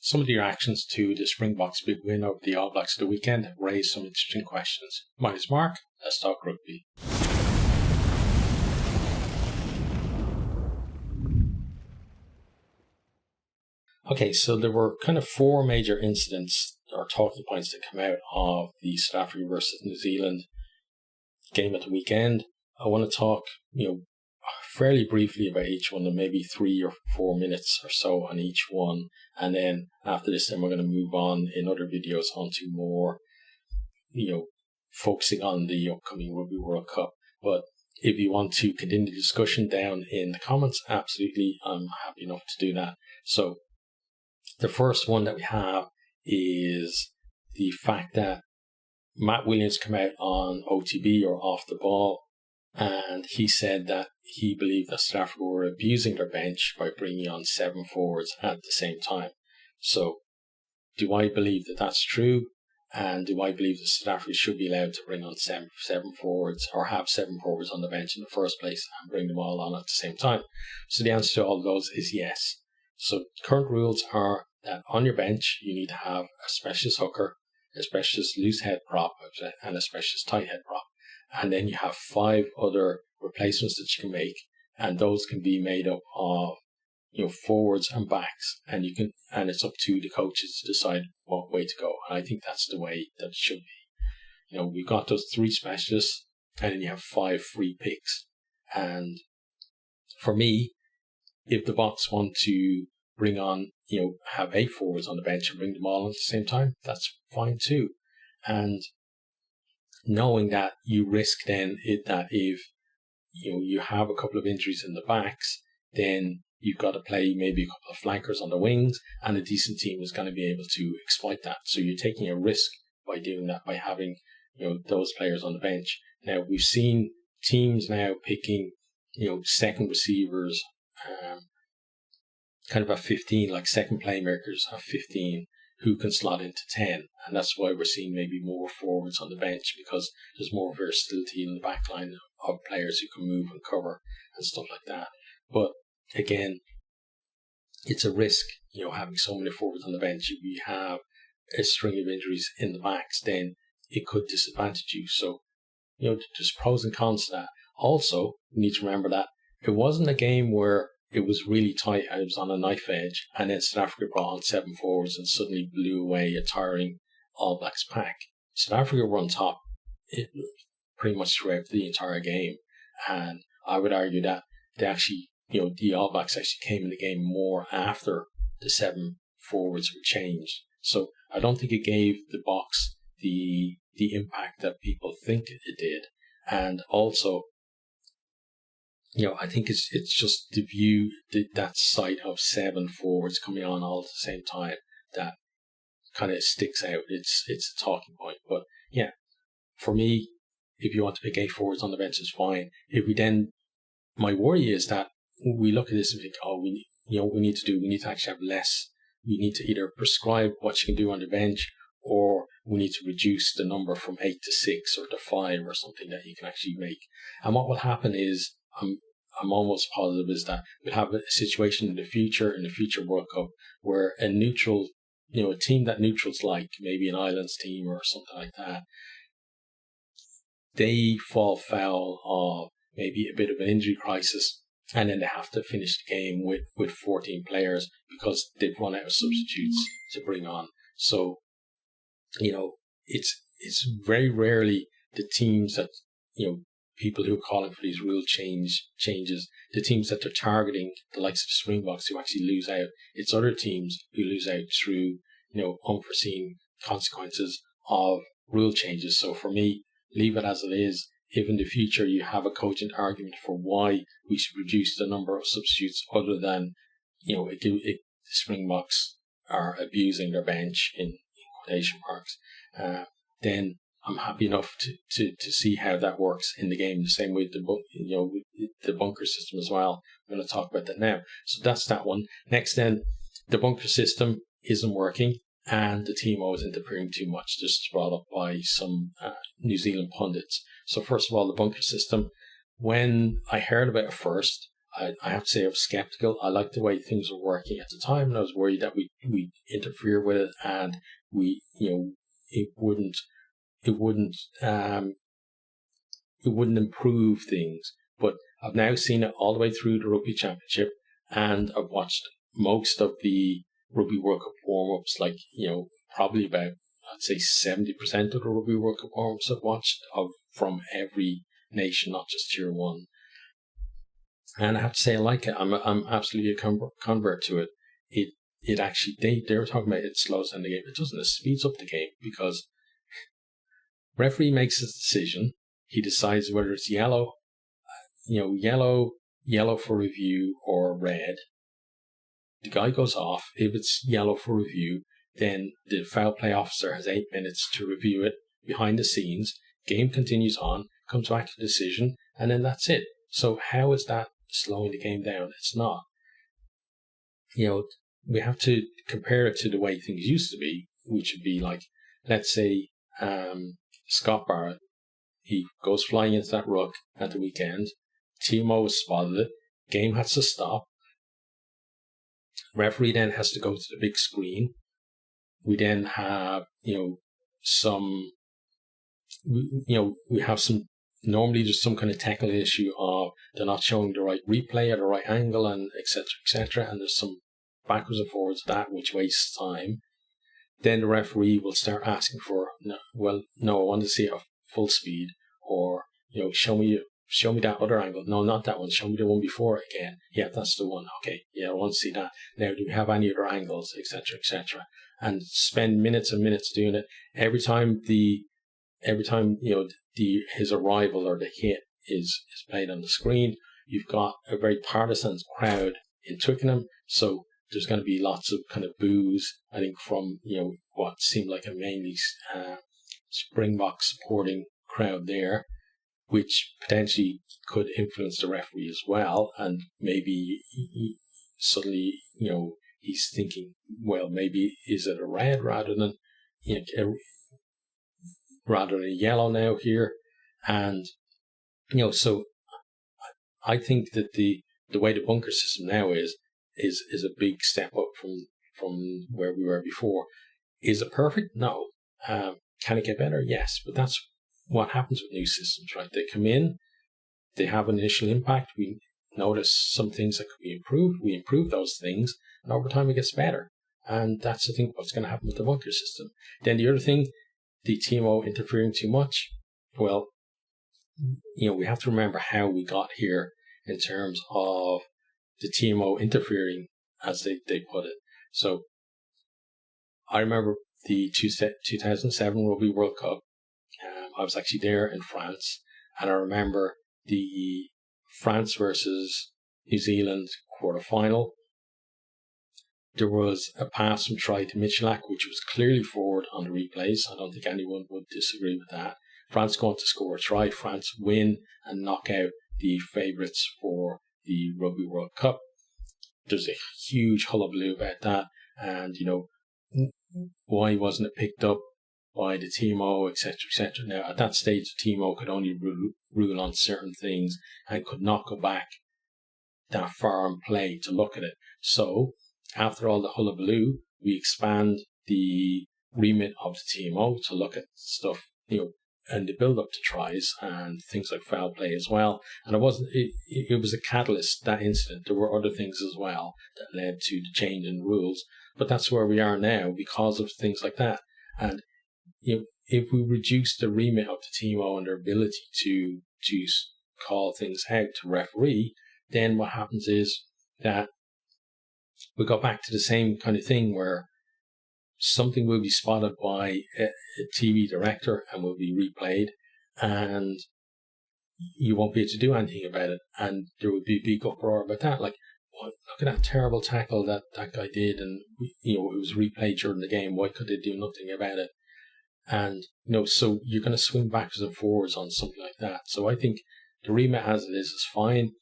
Some of the reactions to the Springboks' big win over the All Blacks the weekend have raised some interesting questions. My name is Mark, let's talk rugby. Okay, so there were kind of four major incidents or talking points that come out of the South Africa versus New Zealand game at the weekend. I want to talk, fairly briefly about each one, and maybe 3 or 4 minutes or so on each one. And then after this, then we're going to move on in other videos onto more, focusing on the upcoming Rugby World Cup. But if you want to continue the discussion down in the comments, absolutely, I'm happy enough to do that. So the first one that we have is the fact that Matt Williams came out on OTB, or off the ball, and he said that he believed that South Africa were abusing their bench by bringing on 7 forwards at the same time. So do I believe that that's true? And do I believe that South Africa should be allowed to bring on seven forwards, or have 7 forwards on the bench in the first place and bring them all on at the same time? So the answer to all of those is yes. So current rules are that on your bench, you need to have a specialist hooker, a specialist loose head prop, and a specialist tight head prop. And then you have 5 other replacements that you can make, and those can be made up of, forwards and backs, and it's up to the coaches to decide what way to go. And I think that's the way that it should be. We've got those 3 specialists, and then you have 5 free picks. And for me, if the Boks want to bring on, have 8 forwards on the bench and bring them all at the same time, that's fine too. And knowing that you risk then that if you have a couple of injuries in the backs, then you've got to play maybe a couple of flankers on the wings, and a decent team is going to be able to exploit that. So you're taking a risk by doing that, by having those players on the bench. Now we've seen teams now picking second receivers, kind of at 15, like second playmakers at 15, who can slot into 10. And that's why we're seeing maybe more forwards on the bench, because there's more versatility in the back line of players who can move and cover and stuff like that. But again, it's a risk, having so many forwards on the bench. If you have a string of injuries in the backs, then it could disadvantage you. So, there's pros and cons to that. Also, we need to remember that it wasn't a game where it was really tight and it was on a knife edge, and then South Africa brought on 7 forwards and suddenly blew away a tiring All Blacks pack. South Africa were on top pretty much throughout the entire game, and I would argue that they actually, the All Blacks actually came in the game more after the 7 forwards were changed. So I don't think it gave the Boks the impact that people think it did. And also, I think it's just the view, that sight of 7 forwards coming on all at the same time that kind of sticks out. It's a talking point. But yeah, for me, if you want to pick 8 forwards on the bench, it's fine. My worry is that we look at this and think, we need to actually have less. We need to either prescribe what you can do on the bench, or we need to reduce the number from 8 to 6 or to 5 or something that you can actually make. And what will happen is, I'm almost positive, is that we'll have a situation in the future World Cup, where a neutral, a team that neutrals like, maybe an Islands team or something like that, they fall foul of maybe a bit of an injury crisis, and then they have to finish the game with 14 players because they've run out of substitutes to bring on. So, it's very rarely the teams that, people who are calling for these rule changes, the teams that they're targeting, the likes of the Springboks, who actually lose out. It's other teams who lose out through, unforeseen consequences of rule changes. So for me, leave it as it is. If in the future you have a cogent argument for why we should reduce the number of substitutes, other than, the Springboks are abusing their bench in quotation marks, then I'm happy enough to see how that works in the game. The same way the bunker system as well. I'm going to talk about that now. So that's that one. Next, then, the bunker system isn't working, and the TMO is interfering too much. This is brought up by some New Zealand pundits. So first of all, the bunker system. When I heard about it first, I have to say I was skeptical. I liked the way things were working at the time, and I was worried that we interfere with it, and we, it wouldn't it wouldn't um, it wouldn't improve things. But I've now seen it all the way through the Rugby Championship, and I've watched most of the Rugby World Cup warm-ups, like, probably about, I'd say 70% of the Rugby World Cup warm-ups I've watched from every nation, not just tier one. And I have to say, I like it. I'm absolutely a convert to it. It actually, they were talking about it slows down the game. It doesn't. It speeds up the game, because referee makes his decision. He decides whether it's yellow for review, or red. The guy goes off. If it's yellow for review, then the foul play officer has 8 minutes to review it behind the scenes. Game continues on, comes back to the decision, and then that's it. So how is that slowing the game down? It's not. We have to compare it to the way things used to be, which would be like, let's say, Scott Barrett, he goes flying into that ruck at the weekend. TMO has spotted it. Game has to stop. Referee then has to go to the big screen. We then have, normally there's some kind of technical issue of they're not showing the right replay at the right angle, and etc., and there's some backwards and forwards of that, which wastes time. Then the referee will start asking for, I want to see it at full speed, or, show me that other angle. No, not that one. Show me the one before it again. Yeah, that's the one. Okay, yeah, I want to see that. Now, do we have any other angles, etc., and spend minutes and minutes doing it. Every time his arrival or the hit is played on the screen, you've got a very partisan crowd in Twickenham, so there's going to be lots of kind of boos, I think, from, what seemed like a mainly Springboks supporting crowd there, which potentially could influence the referee as well. And maybe suddenly, he's thinking, well, maybe is it a red rather than a yellow now here? And, so I think that the way the bunker system now is a big step up from where we were before. Is it perfect? No. Can it get better? Yes. But that's what happens with new systems, right? They come in, they have an initial impact. We notice some things that could be improved. We improve those things, and over time it gets better. And that's, I think, what's going to happen with the bunker system. Then the other thing, the TMO interfering too much. Well, we have to remember how we got here in terms of the TMO interfering, as they put it. So I remember the 2007 Rugby World Cup. I was actually there in France, and I remember the France versus New Zealand quarter-final. There was a pass from try to Michalak, which was clearly forward on the replays. I don't think anyone would disagree with that. France going to score a try. France win and knock out the favourites for the Rugby World Cup. There's a huge hullabaloo about that, and why wasn't it picked up by the TMO, etc. Now, at that stage, the TMO could only rule on certain things and could not go back that far in play to look at it. So, after all the hullabaloo, we expand the remit of the TMO to look at stuff, and the build up to tries and things like foul play as well. And it was a catalyst, that incident. There were other things as well that led to the change in rules, but that's where we are now because of things like that. And if we reduce the remit of the TMO and their ability to call things out to referee, then what happens is that we go back to the same kind of thing where something will be spotted by a TV director and will be replayed, and you won't be able to do anything about it. And there would be a big uproar about that. Like, look at that terrible tackle that guy did, and it was replayed during the game. Why could they do nothing about it? And so you're going to swing backwards and forwards on something like that. So I think the remit as it is fine.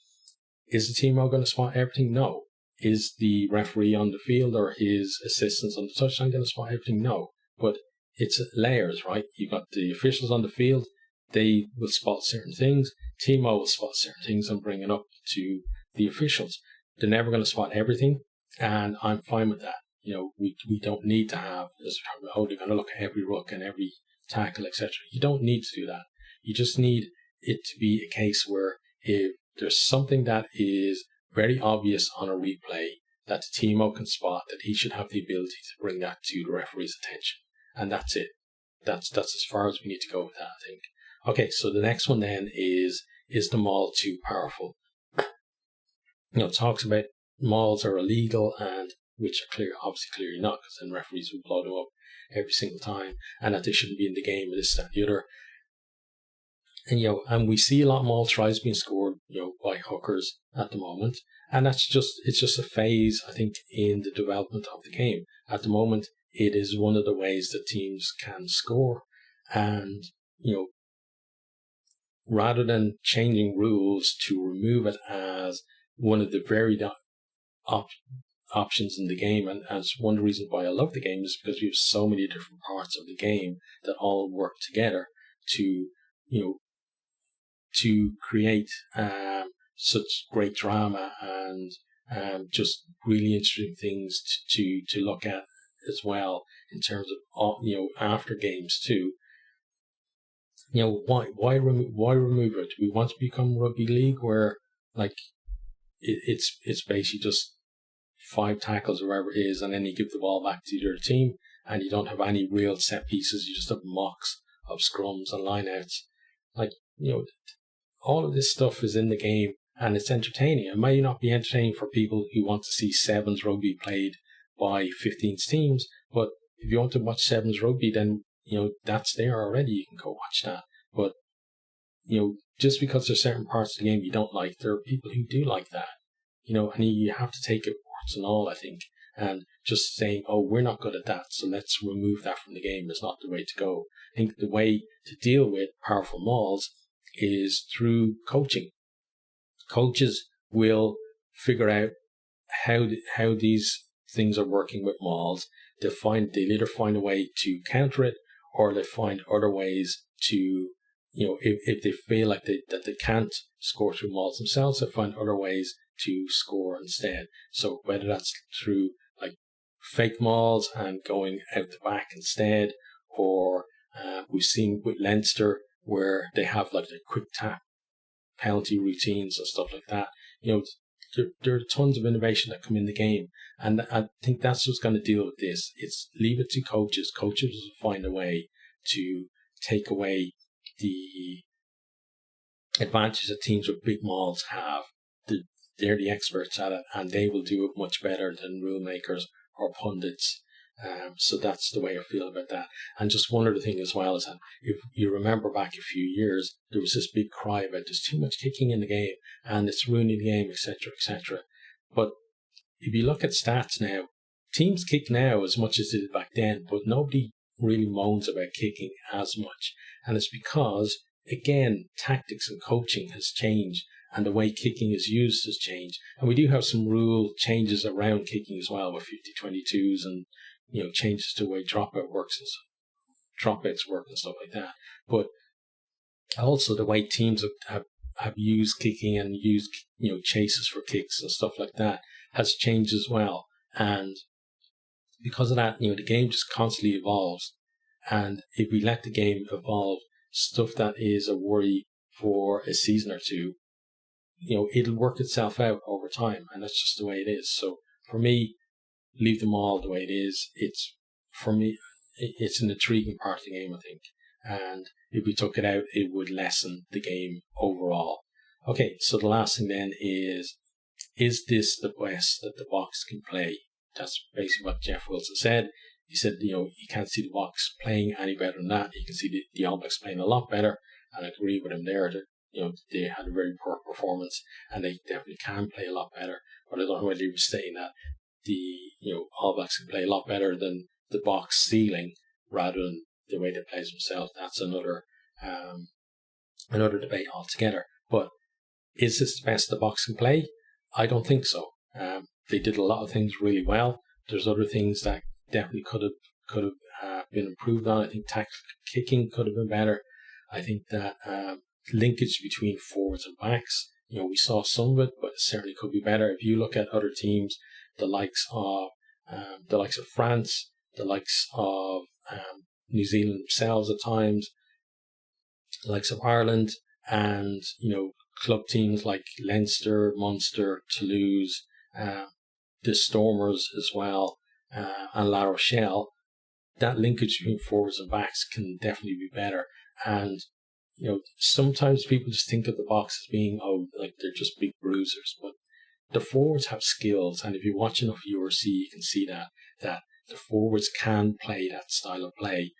Is the TMO going to spot everything? No. Is the referee on the field or his assistants on the touchline going to spot everything? No. But it's layers, right? You've got the officials on the field. They will spot certain things. TMO will spot certain things and bring it up to the officials. They're never going to spot everything, and I'm fine with that. We don't need to have this, they're going to look at every ruck and every tackle, etc. You don't need to do that. You just need it to be a case where if there's something that is very obvious on a replay that the TMO can spot, that he should have the ability to bring that to the referee's attention. And that's it. That's as far as we need to go with that, I think. Okay, so the next one then is the maul too powerful? It talks about mauls are illegal, and which are obviously clearly not, because then referees will blow them up every single time, and that they shouldn't be in the game, this, that, and the other. And and we see a lot of maul tries being scored, by hookers at the moment, and it's just a phase, I think, in the development of the game. At the moment, it is one of the ways that teams can score, and rather than changing rules to remove it as one of the varied options in the game, and it's one of the reasons why I love the game, is because we have so many different parts of the game that all work together to create such great drama and just really interesting things to look at as well, in terms of after games too. Why remove it? Do we want to become rugby league where it's basically just 5 tackles or whatever it is, and then you give the ball back to the other team, and you don't have any real set pieces? You just have mocks of scrums and lineouts. All of this stuff is in the game, and it's entertaining. It might not be entertaining for people who want to see sevens rugby played by 15 teams, but if you want to watch sevens rugby, then that's there already. You can go watch that. But just because there's certain parts of the game you don't like, there are people who do like that. And you have to take it warts and all, I think. And just saying, oh, we're not good at that, so let's remove that from the game, is not the way to go. I think the way to deal with powerful mauls is through coaching. Coaches will figure out how these things are working with mauls. They'll either find a way to counter it, or they find other ways to, if they feel like that they can't score through mauls themselves, they find other ways to score instead. So whether that's through fake mauls and going out the back instead, or we've seen with Leinster where they have their quick tap penalty routines and stuff like that. There are tons of innovation that come in the game, and I think that's what's going to deal with this. It's leave it to coaches. Coaches will find a way to take away the advantage that teams with big mauls have. They're the experts at it, and they will do it much better than rule makers or pundits. So that's the way I feel about that. And just one other thing as well is that if you remember back a few years, there was this big cry about there's too much kicking in the game and it's ruining the game, etc., etc. But if you look at stats now, teams kick now as much as they did back then, but nobody really moans about kicking as much. And it's because, again, tactics and coaching has changed, and the way kicking is used has changed. And we do have some rule changes around kicking as well, with 50-22s and changes to the way dropouts work and stuff like that. But also the way teams have used kicking and used chases for kicks and stuff like that has changed as well. And because of that, the game just constantly evolves. And if we let the game evolve, stuff that is a worry for a season or two, it'll work itself out over time, and that's just the way it is. So for me, leave them all the way it is. It's an intriguing part of the game, I think. And if we took it out, it would lessen the game overall. Okay, so the last thing then is this the best that the box can play? That's basically what Jeff Wilson said. He said, you can't see the box playing any better than that. You can see the All Blacks playing a lot better, and I agree with him there. They had a very poor performance, and they definitely can play a lot better. But I don't know whether he was saying that the All Blacks can play a lot better than the box ceiling rather than the way they play themselves. That's another debate altogether. But is this the best the box can play? I don't think so. They did a lot of things really well. There's other things that definitely could have been improved on. I think tactical kicking could have been better. I think that linkage between forwards and backs we saw some of it, but it certainly could be better. If you look at other teams, the likes of France, the likes of New Zealand themselves at times, the likes of Ireland, and club teams like Leinster, Munster, Toulouse, the Stormers as well, and La Rochelle, that linkage between forwards and backs can definitely be better. And sometimes people just think of the Boks as being, like they're just big bruisers, but the forwards have skills, and if you watch enough URC, you can see that the forwards can play that style of play,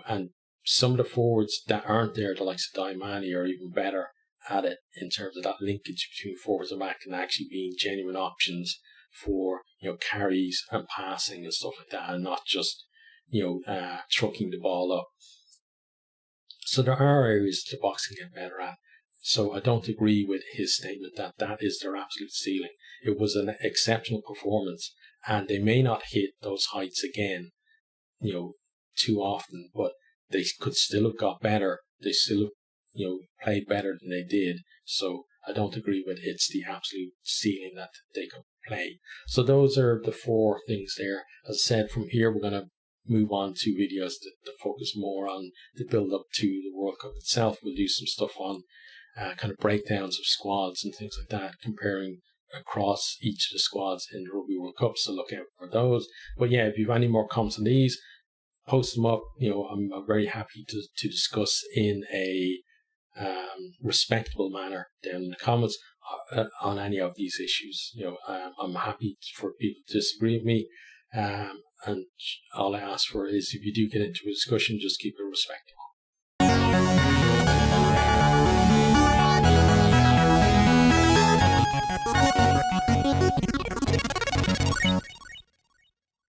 and some of the forwards that aren't there, the likes of Daimani, are even better at it in terms of that linkage between forwards and back and actually being genuine options for carries and passing and stuff like that, and not just trucking the ball up. So there are areas the Boks can get better at. So I don't agree with his statement that is their absolute ceiling. It was an exceptional performance, and they may not hit those heights again, too often, but they could still have got better. They still have, played better than they did. So I don't agree with it's the absolute ceiling that they could play. So those are the 4 things there. As I said, from here we're going to move on to videos that focus more on the build up to the World Cup itself. We'll do some stuff on kind of breakdowns of squads and things like that, comparing across each of the squads in the Rugby World Cup, so look out for those. But yeah, if you have any more comments on these, post them up. I'm very happy to discuss in a respectable manner down in the comments on any of these issues. I'm happy for people to disagree with me, and all I ask for is, if you do get into a discussion, just keep it respectful.